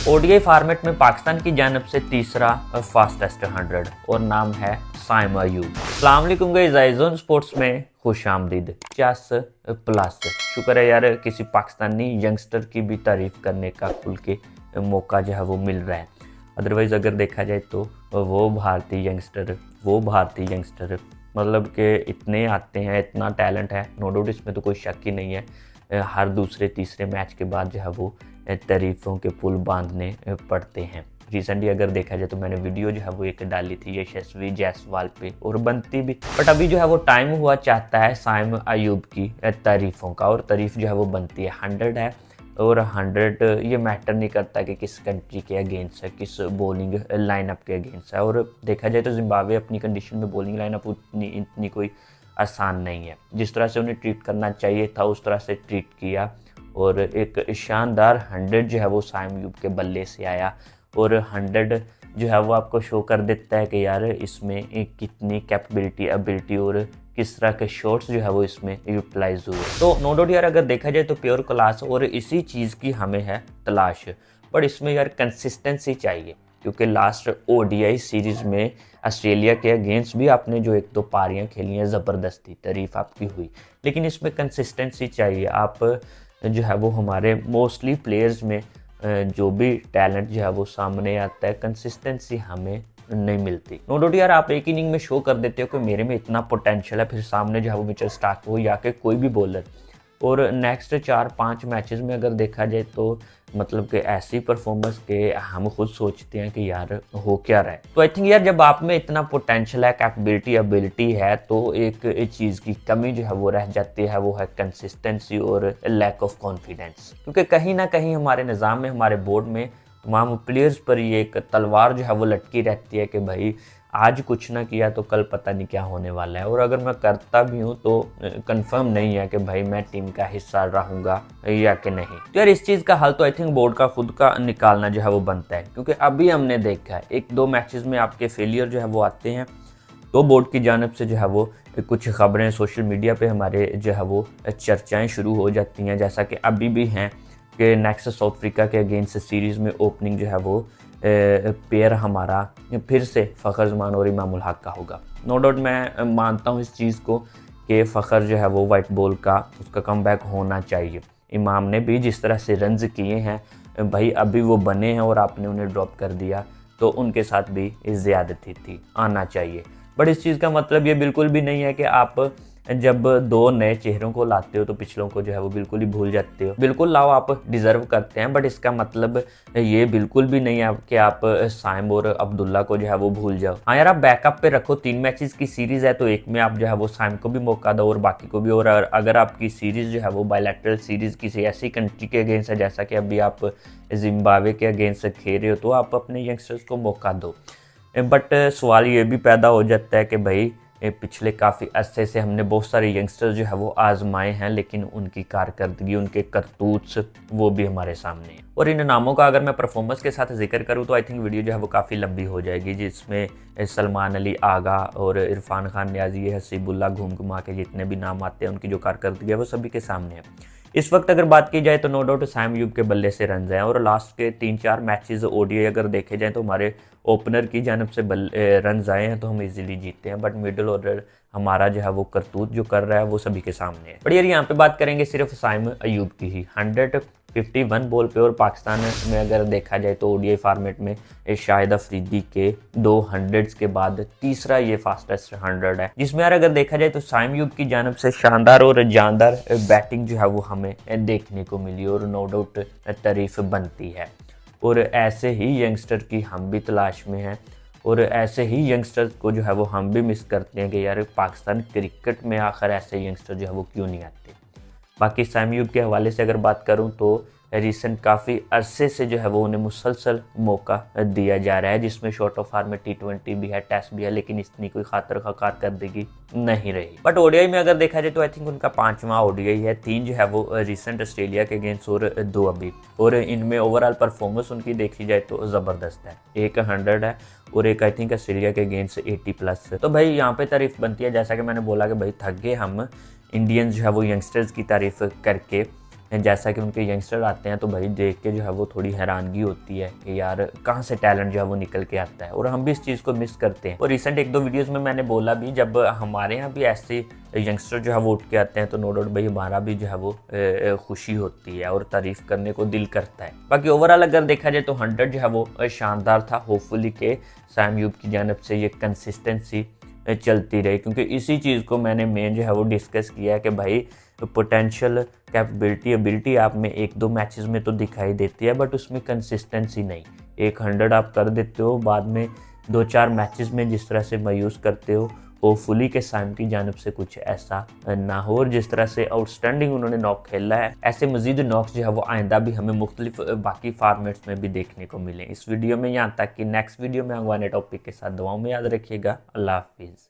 ODI format में पाकिस्तान की जानब से तीसरा फास्टेस्ट 100 और नाम है साइम अयूब। अस्सलाम वालेकुम गाइस, आइज़ोन स्पोर्ट्स में खुश आमदीद। 50+ शुक्र है यार, किसी पाकिस्तानी यंगस्टर की भी तारीफ करने का खुल के मौका जो है वो मिल रहा है। अदरवाइज़ अगर देखा जाए तो वो भारतीय यंगस्टर मतलब कि इतने आते हैं, इतना टैलेंट है, नो डाउट, इसमें तो कोई शक ही नहीं है। हर दूसरे तीसरे मैच के बाद जो है वो तारीफ़ों के पुल बांधने पड़ते हैं। रिसेंटली अगर देखा जाए तो मैंने वीडियो जो है वो एक डाली थी यशस्वी जायसवाल पे, और बनती भी, बट अभी जो है वो टाइम हुआ चाहता है साइम अयूब की तारीफ़ों का, और तारीफ़ जो है वो बनती है। 100 है, और 100 ये मैटर नहीं करता कि किस कंट्री के अगेंस्ट है, किस बॉलिंग लाइनअप के अगेंस्ट है। और देखा जाए तो जिम्बाब्वे अपनी कंडीशन में बॉलिंग लाइनअप इतनी कोई आसान नहीं है। जिस तरह से उन्हें ट्रीट करना चाहिए था उस तरह से ट्रीट किया, और एक शानदार 100 जो है वो साइम अयूब के बल्ले से आया। और 100 जो है वो आपको शो कर देता है कि यार इसमें कितनी कैपेबिलिटी, एबिलिटी और किस तरह के शॉट्स जो है वो इसमें यूटिलाइज हुए। तो नो डाउट यार, अगर देखा जाए तो प्योर क्लास, और इसी चीज़ की हमें है तलाश। पर इसमें यार कंसिस्टेंसी चाहिए, क्योंकि लास्ट ओडीआई सीरीज़ में ऑस्ट्रेलिया के अगेंस्ट भी आपने जो एक दो पारियां खेली हैं, ज़बरदस्ती तारीफ आपकी हुई, लेकिन इसमें कंसिस्टेंसी चाहिए। आप जो है वो हमारे मोस्टली प्लेयर्स में जो भी टैलेंट जो है वो सामने आता है, कंसिस्टेंसी हमें नहीं मिलती। नो डाउट यार, आप एक इनिंग में शो कर देते हो कि मेरे में इतना पोटेंशियल है, फिर सामने जो है वो मिचेल स्टार्क हो या कि कोई भी बॉलर, और नेक्स्ट 4-5 मैचेस में अगर देखा जाए तो मतलब कि ऐसी परफॉर्मेंस के हम खुद सोचते हैं कि यार हो क्या रहा है। तो आई थिंक यार, जब आप में इतना पोटेंशियल है, कैपेबिलिटी, एबिलिटी है, तो एक चीज़ की कमी जो है वो रह जाती है, वो है कंसिस्टेंसी और लैक ऑफ कॉन्फिडेंस। क्योंकि कहीं ना कहीं हमारे निज़ाम में, हमारे बोर्ड में तमाम प्लेयर्स पर ये एक तलवार जो है वो लटकी रहती है कि भाई आज कुछ ना किया तो कल पता नहीं क्या होने वाला है, और अगर मैं करता भी हूँ तो कंफर्म नहीं है कि भाई मैं टीम का हिस्सा रहूँगा या कि नहीं। तो यार इस चीज़ का हल तो आई थिंक बोर्ड का खुद का निकालना जो है वो बनता है, क्योंकि अभी हमने देखा है 1-2 मैचेस में आपके फेलियर जो है वो आते हैं, तो बोर्ड की जानब से जो है वो कुछ खबरें सोशल मीडिया पे हमारे जो है वो चर्चाएँ शुरू हो जाती हैं, जैसा कि अभी भी हैं कि नेक्स्ट साउथ अफ्रीका के अगेंस्ट सीरीज़ में ओपनिंग जो है वो पेयर हमारा फिर से फ़खर जमान और इमाम उल हक का होगा। नो डाउट मैं मानता हूँ इस चीज़ को कि फ़खर जो है वो वाइट बॉल का उसका कमबैक होना चाहिए। इमाम ने भी जिस तरह से रन्स किए हैं भाई, अभी वो बने हैं और आपने उन्हें ड्रॉप कर दिया, तो उनके साथ भी ज़्यादती थी, आना चाहिए। बट इस चीज़ का मतलब ये बिल्कुल भी नहीं है कि आप जब 2 नए चेहरों को लाते हो तो पिछलों को जो है वो बिल्कुल ही भूल जाते हो। बिल्कुल लाओ, आप डिज़र्व करते हैं, बट इसका मतलब ये बिल्कुल भी नहीं है कि आप साइम और अब्दुल्ला को जो है वो भूल जाओ। हाँ यार, आप बैकअप पे रखो, 3 मैचेस की सीरीज़ है तो एक में आप जो है वो साइम को भी मौका दो और बाकी को भी। और अगर आपकी सीरीज़ जो है वो बायलैटरल सीरीज़ किसी ऐसी कंट्री के अगेंस्ट है, जैसा कि अभी आप जिम्बाब्वे के अगेंस्ट खेल रहे हो, तो आप अपने यंगस्टर्स को मौका दो। बट सवाल ये भी पैदा हो जाता है कि भाई पिछले काफ़ी अरसे से हमने बहुत सारे यंगस्टर्स जो है वो आजमाए हैं, लेकिन उनकी कारकर्दगी, उनके करतूत वो भी हमारे सामने हैं। और इन नामों का अगर मैं परफॉर्मेंस के साथ जिक्र करूँ तो आई थिंक वीडियो जो है वो काफ़ी लंबी हो जाएगी, जिसमें सलमान अली आगा और इरफान खान न्याजी, हसीबुल्ला, घूम घुमा के जितने भी नाम आते हैं, उनकी जो कारकर्दगी है वो सभी के सामने है। इस वक्त अगर बात की जाए तो नो डाउट साइम अयूब के बल्ले से रन हैं, और लास्ट के 3-4 मैचेस ओडीआई अगर देखे जाएं तो हमारे ओपनर की जानब से रन आए हैं तो हम इजीली जीतते हैं। बट मिडिल ऑर्डर हमारा जो है वो करतूत जो कर रहा है वो सभी के सामने है। बट यार यहाँ पे बात करेंगे सिर्फ साइम अयूब की ही। 151 बॉल पे, और पाकिस्तान में अगर देखा जाए तो ओडीआई फॉर्मेट में शाहिद अफरीदी के 2 100s के बाद तीसरा ये फास्टेस्ट 100 है, जिसमें यार अगर देखा जाए तो साइम अयूब की जानब से शानदार और जानदार बैटिंग जो है वो हमें देखने को मिली, और नो डाउट तारीफ बनती है। और ऐसे ही यंगस्टर की हम भी तलाश में हैं, और ऐसे ही यंगस्टर्स को जो है वो हम भी मिस करते हैं कि यार पाकिस्तान क्रिकेट में आखिर ऐसे यंगस्टर जो है वो क्यों नहीं आते। बाकी साइम अयूब के हवाले से अगर बात करूं तो रिसेंट काफ़ी अरसे से जो है वो उन्हें मुसलसल मौका दिया जा रहा है, जिसमें शॉर्ट ऑफ फॉर्म में T20 भी है, टेस्ट भी है, लेकिन इतनी कोई खातर खकार करदगी नहीं रही। बट ओडीआई में अगर देखा जाए तो आई थिंक उनका 5वां ओडीआई है, 3 जो है वो रिसेंट ऑस्ट्रेलिया के अगेंस्ट और 2 अभी, और इनमें ओवरऑल परफॉर्मेंस उनकी देखी जाए तो ज़बरदस्त है। एक 100 है और एक आई थिंक ऑस्ट्रेलिया के अगेंस्ट 80+। तो भाई यहाँ पे तारीफ बनती है, जैसा कि मैंने बोला कि भाई थक गए हम इंडियंस जो है वो यंगस्टर्स की तारीफ करके, जैसा कि उनके यंगस्टर आते हैं तो भाई देख के जो है वो थोड़ी हैरानगी होती है कि यार कहाँ से टैलेंट जो है वो निकल के आता है, और हम भी इस चीज़ को मिस करते हैं। और रिसेंट 1-2 वीडियोस में मैंने बोला भी, जब हमारे यहाँ भी ऐसे यंगस्टर जो है वो उठ के आते हैं तो नो डाउट भाई हमारा भी जो है वो खुशी होती है और तारीफ करने को दिल करता है। बाकी ओवरऑल अगर देखा जाए तो 100 जो है वो शानदार था। होपफुली के सैम यूब की जानब से ये कंसिस्टेंसी चलती रही, क्योंकि इसी चीज़ को मैंने मेन जो है वो डिस्कस किया है कि भाई पोटेंशियल कैपेबिलिटी एबिलिटी आप में 1-2 मैचेस में तो दिखाई देती है, बट उसमें कंसिस्टेंसी नहीं। एक 100 आप कर देते हो, बाद में 2-4 मैचेस में जिस तरह से मायूस करते हो, होपफुली के साइम की जानब से कुछ ऐसा ना हो। और जिस तरह से आउटस्टैंडिंग उन्होंने नॉक खेला है, ऐसे मजीद नॉक्स जो है वो आइंदा भी हमें मुख्तलिफ बाकी फॉर्मेट्स में भी देखने को मिले। इस वीडियो में यहाँ तक कि नेक्स्ट वीडियो में आने वाले टॉपिक के साथ दुआओं में याद रखिएगा। अल्लाह हाफिज़।